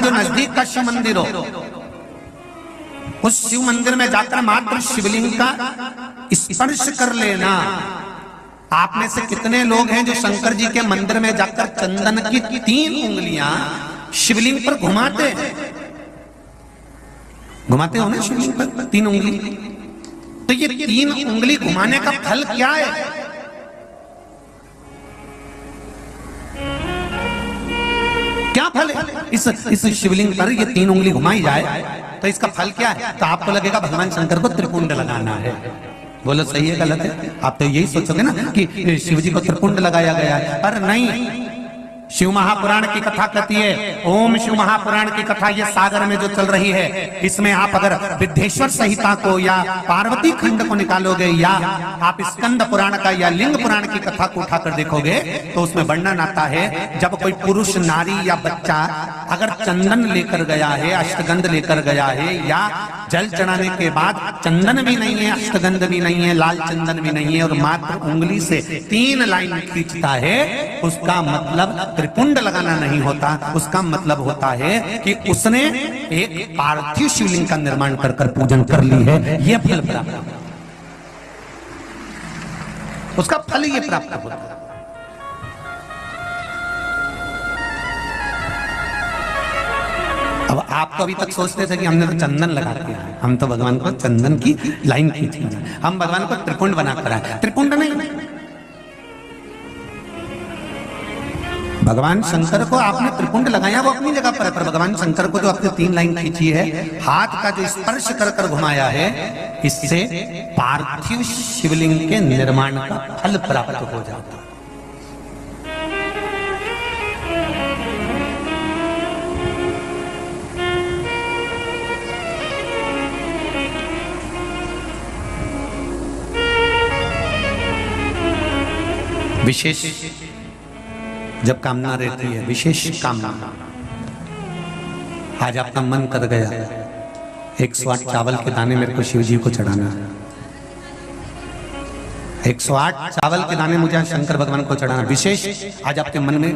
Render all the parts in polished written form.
जो नजदीक का शिव मंदिर हो, उस शिव मंदिर में जाकर मात्र शिवलिंग का स्पर्श कर लेना। आप में से कितने लोग हैं जो शंकर जी के मंदिर में जाकर चंदन की 3 उंगलियां शिवलिंग पर घुमाते हैं? घुमाते हो ना शिवलिंग पर 3 उंगली? तो ये 3 उंगली घुमाने का फल क्या है? क्या फल है? इस शिवलिंग पर ये 3 उंगली घुमाई जाए तो इसका फल क्या है? तो आपको लगेगा भगवान शंकर को त्रिपुंड लगाना है। बोलो सही है गलत है? आप तो यही सोचोगे ना कि शिव जी को त्रिपुंड लगाया गया है, पर नहीं। शिव महापुराण की कथा कहती है, ओम शिव महापुराण की कथा ये सागर में जो चल रही है, इसमें आप अगर विद्धेश्वर संहिता को या पार्वती खंड को निकालोगे या आप स्कंद पुराण का या लिंग पुराण की कथा को उठाकर देखोगे तो उसमें वर्णन आता है जब कोई पुरुष, नारी या बच्चा अगर चंदन लेकर गया है, अष्टगंध लेकर गया है या जल चढ़ाने के बाद चंदन भी नहीं है, अष्टगंध भी नहीं है, लाल चंदन भी नहीं है और मात्र उंगली से 3 लाइन खींचता है, उसका मतलब त्रिपुंड लगाना नहीं होता। उसका मतलब होता है कि उसने एक पार्थिव शिवलिंग का निर्माण कर पूजन कर ली है। यह फल प्राप्त, उसका फल ये प्राप्त होता है। अब आप तो अभी तक सोचते थे कि हमने तो चंदन लगा दिया, हम तो भगवान को चंदन की लाइन खींची, हम भगवान को त्रिपुंड बनाकर आए। त्रिपुंड नहीं, भगवान शंकर को आपने त्रिपुंड लगाया वो अपनी जगह पर है, पर भगवान शंकर को जो आपने 3 लाइन खींची है, हाथ का जो स्पर्श कर घुमाया है, इससे पार्थिव शिवलिंग के निर्माण का फल प्राप्त हो जाता है। विशेष जब कामना रहती है, विशेष कामना, आज आपका मन कर गया 108 चावल के दाने मेरे को शिव जी को चढ़ाना है, 108 चावल के दाने मुझे शंकर भगवान को चढ़ाना। विशेष आज आपके मन में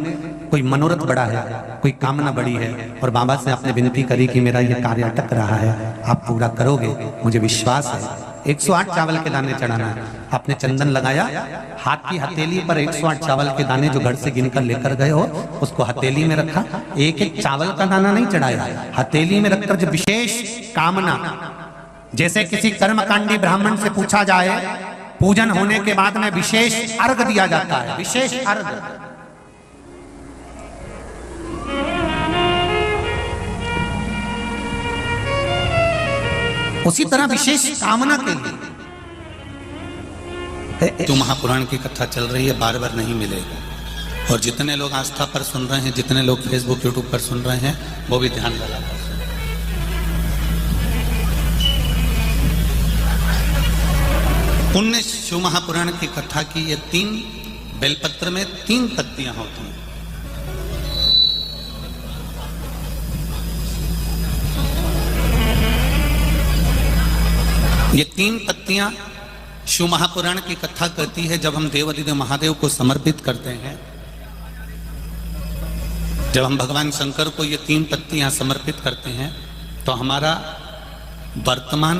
कोई मनोरथ बड़ा है, कोई कामना बड़ी है और बाबा से आपने विनती करी कि मेरा ये कार्य अटक रहा है, आप पूरा करोगे, मुझे विश्वास है। 108 चावल के दाने चढ़ाना है। आपने चंदन लगाया, हाथ की हथेली पर 108 चावल के दाने जो घर से गिनकर लेकर गए हो उसको हथेली में रखा। एक एक चावल का दाना नहीं चढ़ाया, हथेली में रखकर जो विशेष कामना, जैसे किसी कर्मकांडी ब्राह्मण से पूछा जाए, पूजन होने के बाद में विशेष अर्घ दिया जाता है, विशेष अर्घ। उसी तरह विशेष कामना के लिए जो महापुराण की कथा चल रही है बार बार नहीं मिलेगा। और जितने लोग आस्था पर सुन रहे हैं, जितने लोग फेसबुक यूट्यूब पर सुन रहे हैं, वो भी ध्यान लगा। पुण्य शिव महापुराण की कथा की ये 3 बेलपत्र में 3 पत्तियां होती हैं। ये 3 पत्तियां शिव महापुराण की कथा कहती है। जब हम देवाधिदेव महादेव को समर्पित करते हैं, जब हम भगवान शंकर को ये 3 पत्तियां समर्पित करते हैं, तो हमारा वर्तमान,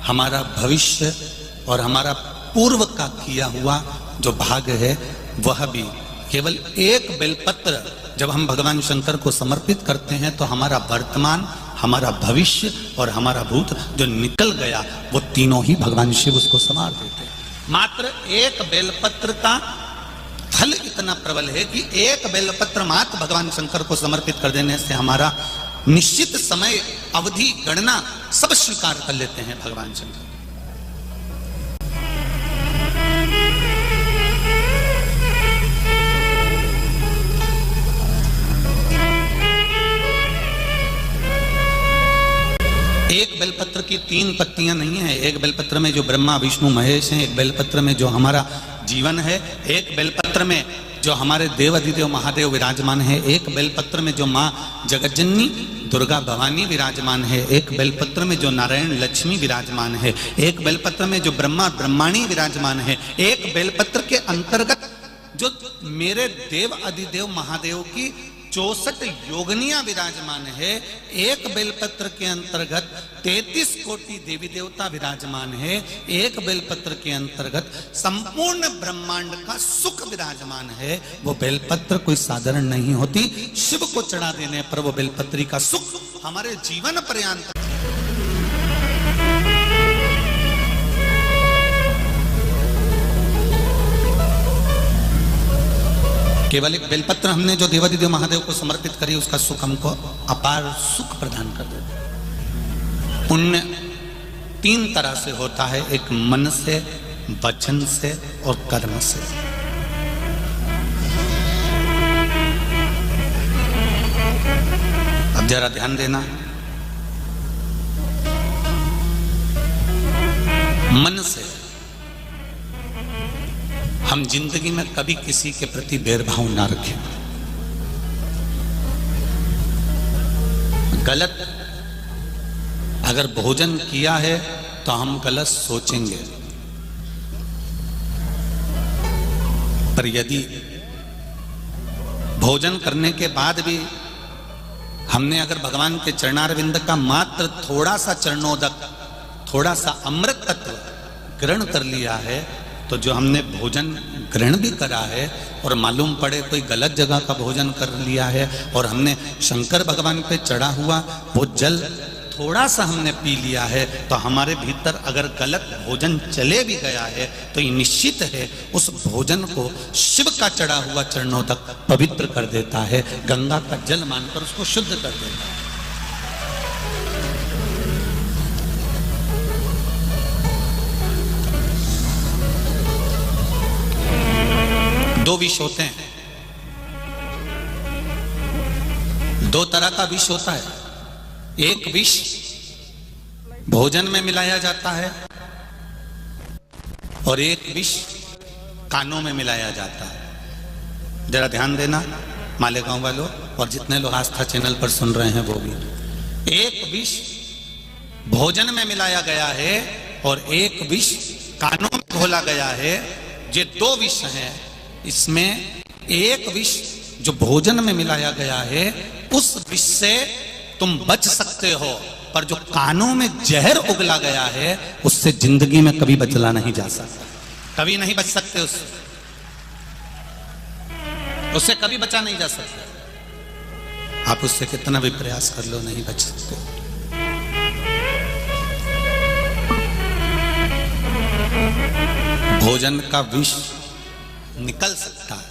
हमारा भविष्य और हमारा पूर्व का किया हुआ जो भाग है वह भी केवल एक बेलपत्र जब हम भगवान शंकर को समर्पित करते हैं तो हमारा वर्तमान, हमारा भविष्य और हमारा भूत जो निकल गया वो तीनों ही भगवान शिव उसको संवार देते हैं। मात्र एक बेलपत्र का फल इतना प्रबल है कि एक बेलपत्र मात्र भगवान शंकर को समर्पित कर देने से हमारा निश्चित समय अवधि गणना सब स्वीकार कर लेते हैं भगवान शंकर। एक बेलपत्र की 3 पत्तियां नहीं है। एक बेलपत्र में जो ब्रह्मा विष्णु महेश हैं, एक बेलपत्र में जो हमारा जीवन है, एक बेलपत्र में जो हमारे देवाधिदेव महादेव विराजमान है, एक बेलपत्र में जो माँ जगज्जननी दुर्गा भवानी विराजमान है, एक बेलपत्र में जो नारायण लक्ष्मी विराजमान है, एक बेलपत्र में जो ब्रह्मा ब्रह्माणी विराजमान है, एक बेलपत्र के अंतर्गत जो मेरे देव अधिदेव महादेव की 64 योगनियां विराजमान है। एक बेलपत्र के अंतर्गत 33 कोटि देवी देवता विराजमान है। एक बेलपत्र के अंतर्गत संपूर्ण ब्रह्मांड का सुख विराजमान है। वो बेलपत्र कोई साधारण नहीं होती। शिव को चढ़ा देने पर वो बेलपत्री का सुख हमारे जीवन पर्यंत। केवल एक बेलपत्र हमने जो देवादिदेव महादेव को समर्पित करी, उसका सुख हमको अपार सुख प्रदान कर देता। पुण्य 3 तरह से होता है, एक मन से, वचन से और कर्म से। अब जरा ध्यान देना, मन से हम जिंदगी में कभी किसी के प्रति भेदभाव ना रखें। गलत अगर भोजन किया है तो हम गलत सोचेंगे, पर यदि भोजन करने के बाद भी हमने अगर भगवान के चरणारविंद का मात्र थोड़ा सा चरणोदक, थोड़ा सा अमृत तत्व ग्रहण कर लिया है, तो जो हमने भोजन ग्रहण भी करा है और मालूम पड़े कोई गलत जगह का भोजन कर लिया है और हमने शंकर भगवान पे चढ़ा हुआ वो जल थोड़ा सा हमने पी लिया है, तो हमारे भीतर अगर गलत भोजन चले भी गया है तो ये निश्चित है उस भोजन को शिव का चढ़ा हुआ चरणों तक पवित्र कर देता है, गंगा का जल मानकर उसको शुद्ध कर देता है। दो विष होते हैं, 2 तरह का विष होता है। एक विष भोजन में मिलाया जाता है और एक विष कानों में मिलाया जाता है। जरा ध्यान देना मालेगांव वालों और जितने लोग आस्था चैनल पर सुन रहे हैं वो भी। एक विष भोजन में मिलाया गया है और एक विष कानों में घोला गया है। ये 2 विष हैं। इसमें एक विष जो भोजन में मिलाया गया है उस विष से तुम बच सकते हो, पर जो कानों में जहर उगला गया है उससे जिंदगी में कभी बचला नहीं जा सकता, कभी नहीं बच सकते। उससे kभी बचा नहीं जा सकता। आप उससे कितना भी प्रयास कर लो नहीं बच सकते। भोजन का विष निकल सकता है